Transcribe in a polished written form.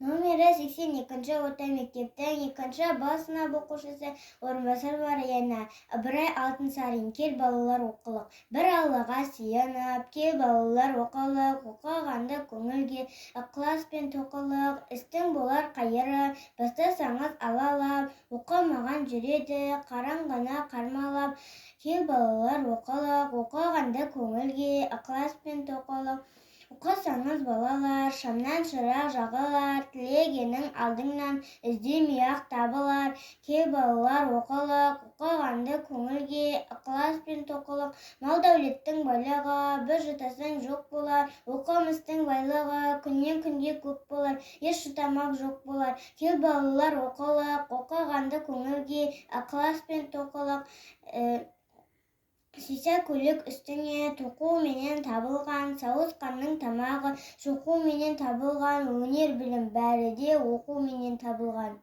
Номері 82-ші орта мектептің 2-ші Б сынып оқушысы Орынбасар Марияна. Ыбырай Алтынсарин, кел балалар оқылық. Бір Аллаға сиынып, кел балалар оқылық. Оқығанды көңілге ықылас пен тоқылық. Істің болар қайыры, бастасаңыз алалап. Оқымаған жүреді, қараңғыны қармалап. Кел балалар оқылық. Оқығанды көңілге ықылас пен тоқылық. Оқысаңыз балалар, шамнан шырақ жағылар, тілегенің алдыңнан іздемей-ақ табылар. Кел балалар оқылық, оқығанды көңілге ықылас пен тоқылық. Мал дәулеттің байлығы, бір жұтасаң жоқ болар. Оқымыстың байлығы, күннен күнге көп болар, еш жұтамақ жоқ болар. Кел балалар оқылық, оқығанды көңілге ықылас пен тоқылық. Сиса көлік үстіңе тоқу менен табылған, сауысқанның тамағы шоқу менен табылған, өнер білім бәрі де оқу менен табылған.